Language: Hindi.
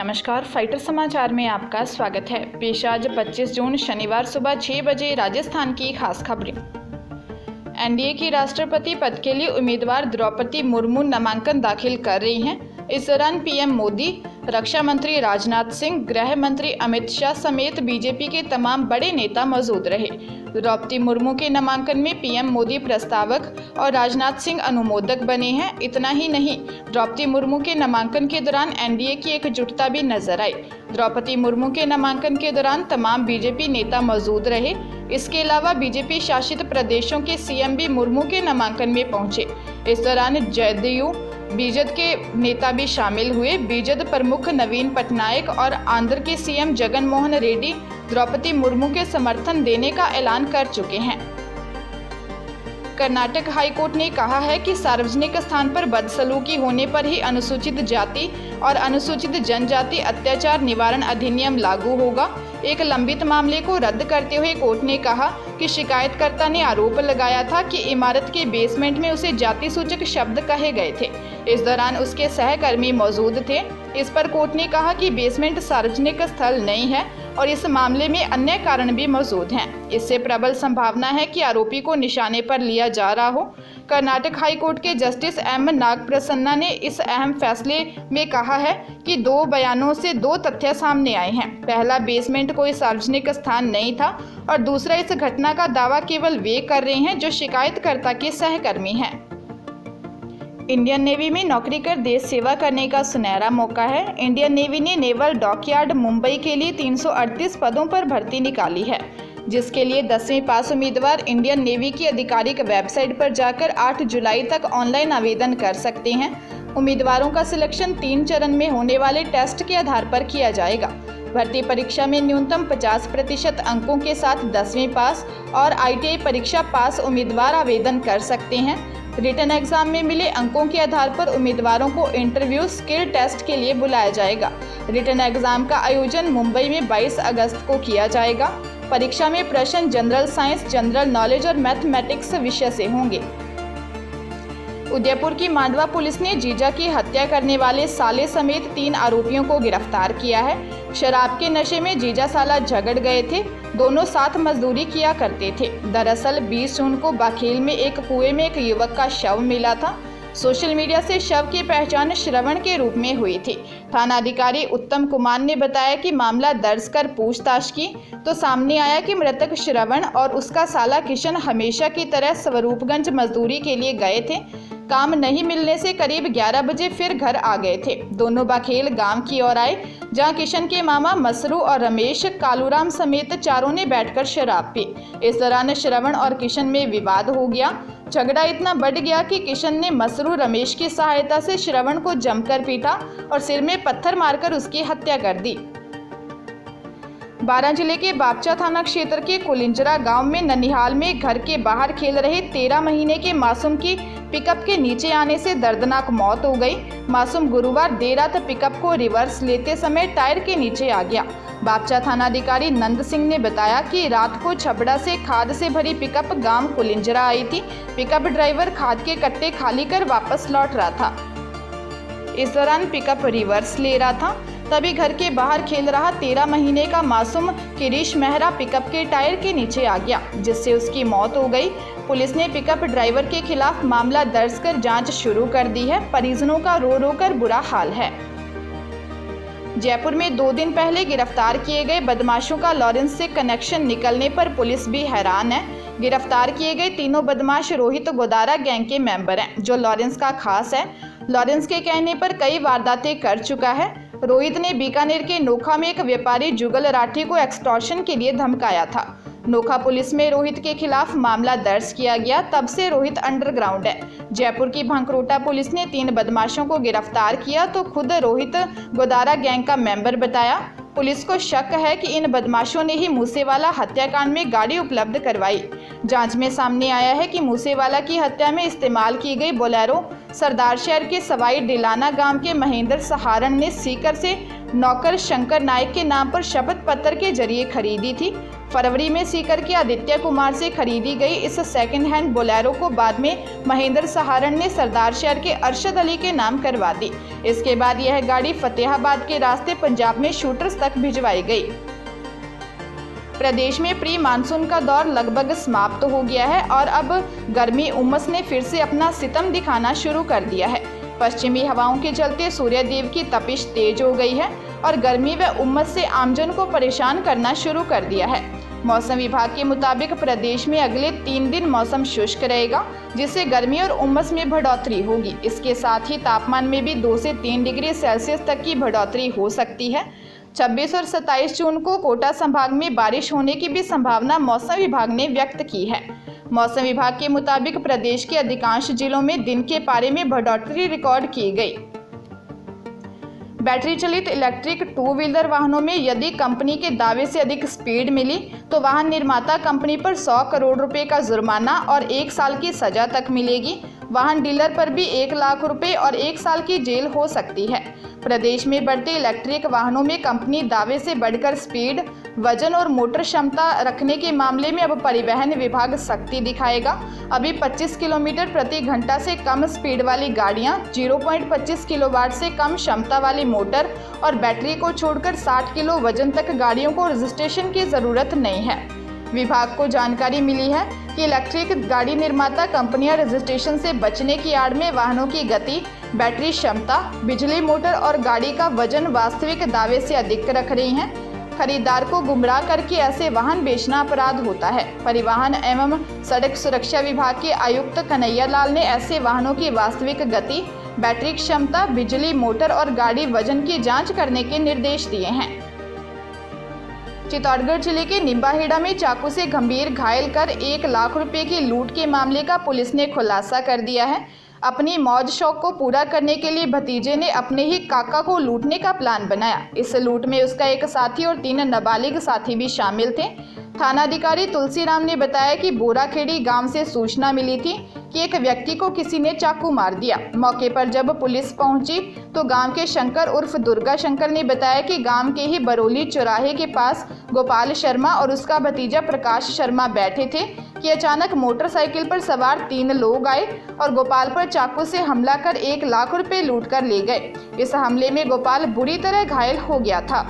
नमस्कार, फाइटर समाचार में आपका स्वागत है। पेश आज 25 जून शनिवार सुबह 6 बजे राजस्थान की खास खबरें। एनडीए की राष्ट्रपति पद के लिए उम्मीदवार द्रौपदी मुर्मू नामांकन दाखिल कर रही हैं। इस दौरान पीएम मोदी, रक्षा मंत्री राजनाथ सिंह, गृह मंत्री अमित शाह समेत बीजेपी के तमाम बड़े नेता मौजूद रहे। द्रौपदी मुर्मू के नामांकन में पीएम मोदी प्रस्तावक और राजनाथ सिंह अनुमोदक बने हैं। इतना ही नहीं, द्रौपदी मुर्मू के नामांकन के दौरान एनडीए की एकजुटता भी नजर आई। द्रौपदी मुर्मू के नामांकन के दौरान तमाम बीजेपी नेता मौजूद रहे। इसके अलावा बीजेपी शासित प्रदेशों के सीएम भी मुर्मू के नामांकन में पहुंचे। इस दौरान जदयू बीजेद के नेता भी शामिल हुए। बीजेद प्रमुख नवीन पटनायक और आंध्र के सीएम जगन मोहन रेड्डी द्रौपदी मुर्मू के समर्थन देने का ऐलान कर चुके हैं। कर्नाटक हाईकोर्ट ने कहा है कि सार्वजनिक स्थान पर बदसलूकी होने पर ही अनुसूचित जाति और अनुसूचित जनजाति अत्याचार निवारण अधिनियम लागू होगा। एक लंबित मामले को रद्द करते हुए कोर्ट ने कहा कि शिकायतकर्ता ने आरोप लगाया था कि इमारत के बेसमेंट में उसे जाति सूचक शब्द कहे गए थे। इस दौरान उसके सहकर्मी मौजूद थे। इस पर कोर्ट ने कहा कि बेसमेंट सार्वजनिक स्थल नहीं है और इस मामले में अन्य कारण भी मौजूद हैं। इससे प्रबल संभावना है कि आरोपी को निशाने पर लिया जा रहा हो। कर्नाटक हाईकोर्ट के जस्टिस एम नागप्रसन्ना ने इस अहम फैसले में कहा है कि 2 बयानों से 2 तथ्य सामने आए हैं। पहला, बेसमेंट कोई सार्वजनिक स्थान नहीं था और दूसरा, इस घटना का दावा केवल वे कर रहे हैं जो शिकायतकर्ता के सहकर्मी हैं। इंडियन नेवी में नौकरी कर देश सेवा करने का सुनहरा मौका है। इंडियन नेवी ने नेवल डॉकयार्ड मुंबई के लिए 338 पदों पर भर्ती निकाली है, जिसके लिए 10वीं पास उम्मीदवार इंडियन नेवी की आधिकारिक वेबसाइट पर जाकर 8 जुलाई तक ऑनलाइन आवेदन कर सकते हैं। उम्मीदवारों का सिलेक्शन 3 चरण में होने वाले टेस्ट के आधार पर किया जाएगा। भर्ती परीक्षा में न्यूनतम 50% अंकों के साथ 10वीं पास और ITI परीक्षा पास उम्मीदवार आवेदन कर सकते हैं। रिटन एग्जाम में मिले अंकों के आधार पर उम्मीदवारों को इंटरव्यू स्किल टेस्ट के लिए बुलाया जाएगा। रिटन एग्जाम का आयोजन मुंबई में 22 अगस्त को किया जाएगा। परीक्षा में प्रश्न जनरल साइंस, जनरल नॉलेज और मैथमेटिक्स विषय से होंगे। उदयपुर की मांडवा पुलिस ने जीजा की हत्या करने वाले साले समेत 3 आरोपियों को गिरफ्तार किया है। शराब के नशे में जीजा साला झगड़ गए थे। दोनों साथ मजदूरी किया करते थे। दरअसल 20 जून को बाखेल में एक कुएं में एक युवक का शव मिला था। सोशल मीडिया से शव की पहचान श्रवण के रूप में हुई थी। थानाधिकारी उत्तम कुमार ने बताया कि मामला दर्ज कर पूछताछ की तो सामने आया कि मृतक श्रवण और उसका साला किशन हमेशा की तरह स्वरूपगंज मजदूरी के लिए गए थे। काम नहीं मिलने से करीब 11 बजे फिर घर आ गए थे। दोनों बाखेल गांव की ओर आए, जहां किशन के मामा मसरू और रमेश, कालूराम समेत चारों ने बैठकर शराब पी। इस दौरान श्रवण और किशन में विवाद हो गया। झगड़ा इतना बढ़ गया कि किशन ने मसरू रमेश की सहायता से श्रवण को जमकर पीटा और सिर में पत्थर मारकर उसकी हत्या कर दी। बारां जिले के बापचा थाना क्षेत्र के कुलिंजरा गांव में ननिहाल में घर के बाहर खेल रहे 13 महीने के मासूम की पिकअप के नीचे आने से दर्दनाक मौत हो गई। मासूम गुरुवार देर रात पिकअप को रिवर्स लेते समय टायर के नीचे आ गया। बापचा थानाधिकारी नंद सिंह ने बताया कि रात को छबड़ा से खाद से भरी पिकअप गांव कुलिंजरा आई थी। पिकअप ड्राइवर खाद के कट्टे खाली कर वापस लौट रहा था। इस दौरान पिकअप रिवर्स ले रहा था, तभी घर के बाहर खेल रहा 13 महीने का मासूम किरीश मेहरा पिकअप के टायर के नीचे आ गया, जिससे उसकी मौत हो गई। पुलिस ने पिकअप ड्राइवर के खिलाफ मामला दर्ज कर जांच शुरू कर दी है। परिजनों का रो रो कर बुरा हाल है। जयपुर में 2 दिन पहले गिरफ्तार किए गए बदमाशों का लॉरेंस से कनेक्शन निकलने पर पुलिस भी हैरान है। गिरफ्तार किए गए तीनों बदमाश रोहित गोदारा गैंग के मेंबर हैं, जो लॉरेंस का खास है। लॉरेंस के कहने पर कई वारदातें कर चुका है। रोहित ने बीकानेर के नोखा में एक व्यापारी जुगल राठी को एक्सटॉर्शन के लिए धमकाया था। नोखा पुलिस में रोहित के खिलाफ मामला दर्ज किया गया, तब से रोहित अंडरग्राउंड है। जयपुर की भंकरोटा पुलिस ने 3 बदमाशों को गिरफ्तार किया तो खुद रोहित गोदारा गैंग का मेंबर बताया। पुलिस को शक है कि इन बदमाशों ने ही मूसेवाला हत्याकांड में गाड़ी उपलब्ध करवाई। जांच में सामने आया है कि मूसेवाला की हत्या में इस्तेमाल की गई बोलेरो सरदार शहर के सवाई डिलाना गांव के महेंद्र सहारण ने सीकर से नौकर शंकर नायक के नाम पर शपथ पत्र के जरिए खरीदी थी। फरवरी में सीकर के आदित्य कुमार से खरीदी गई इस सेकंड हैंड बोलेरो को बाद में महेंद्र सहारण ने सरदार शहर के अरशद अली के नाम करवा दी। इसके बाद यह गाड़ी फतेहाबाद के रास्ते पंजाब में शूटर्स तक भिजवाई गई। प्रदेश में प्री मानसून का दौर लगभग समाप्त हो गया है और अब गर्मी उमस ने फिर से अपना सितम दिखाना शुरू कर दिया है। पश्चिमी हवाओं के चलते सूर्यदेव की तपिश तेज हो गई है और गर्मी व उमस से आमजन को परेशान करना शुरू कर दिया है। मौसम विभाग के मुताबिक प्रदेश में अगले 3 दिन मौसम शुष्क रहेगा, जिससे गर्मी और उमस में बढ़ोतरी होगी। इसके साथ ही तापमान में भी 2 से 3 डिग्री सेल्सियस तक की बढ़ोतरी हो सकती है। 26 और 27 जून को कोटा संभाग में बारिश होने की भी संभावना मौसम विभाग ने व्यक्त की है। मौसम विभाग के मुताबिक प्रदेश के अधिकांश जिलों में दिन के पारे में बढ़ोतरी रिकॉर्ड की गई। बैटरी चलित इलेक्ट्रिक 2 व्हीलर वाहनों में यदि कंपनी के दावे से अधिक स्पीड मिली तो वाहन निर्माता कंपनी पर 100 करोड़ रुपए का जुर्माना और 1 साल की सजा तक मिलेगी। वाहन डीलर पर भी 1 लाख रुपए और 1 साल की जेल हो सकती है। प्रदेश में बढ़ते इलेक्ट्रिक वाहनों में कंपनी दावे से बढ़कर स्पीड, वजन और मोटर क्षमता रखने के मामले में अब परिवहन विभाग सख्ती दिखाएगा। अभी 25 किलोमीटर प्रति घंटा से कम स्पीड वाली गाड़ियां, 0.25 किलोवाट से कम क्षमता वाली मोटर और बैटरी को छोड़कर 60 किलो वजन तक गाड़ियों को रजिस्ट्रेशन की जरूरत नहीं है। विभाग को जानकारी मिली है कि इलेक्ट्रिक गाड़ी निर्माता कंपनियां रजिस्ट्रेशन से बचने की आड़ में वाहनों की गति, बैटरी क्षमता, बिजली मोटर और गाड़ी का वजन वास्तविक दावे से अधिक रख रही हैं। खरीदार को गुमराह करके ऐसे वाहन बेचना अपराध होता है। परिवहन एवं सड़क सुरक्षा विभाग के आयुक्त कन्हैया लाल ने ऐसे वाहनों की वास्तविक गति, बैटरी क्षमता, बिजली मोटर और गाड़ी वजन की जाँच करने के निर्देश दिए हैं। चित्तौड़गढ़ जिले के निम्बाहेड़ा में चाकू से गंभीर घायल कर 1 लाख रुपए की लूट के मामले का पुलिस ने खुलासा कर दिया है। अपनी मौज शौक को पूरा करने के लिए भतीजे ने अपने ही काका को लूटने का प्लान बनाया। इस लूट में उसका एक साथी और 3 नाबालिग साथी भी शामिल थे। थानाधिकारी तुलसीराम ने बताया कि बोराखेड़ी गांव से सूचना मिली थी कि एक व्यक्ति को किसी ने चाकू मार दिया। मौके पर जब पुलिस पहुंची तो गांव के शंकर उर्फ दुर्गा शंकर ने बताया कि गांव के ही बरौली चौराहे के पास गोपाल शर्मा और उसका भतीजा प्रकाश शर्मा बैठे थे कि अचानक मोटरसाइकिल पर सवार 3 लोग आए और गोपाल पर चाकू से हमला कर 1 लाख रुपए लूट कर ले गए। इस हमले में गोपाल बुरी तरह घायल हो गया था।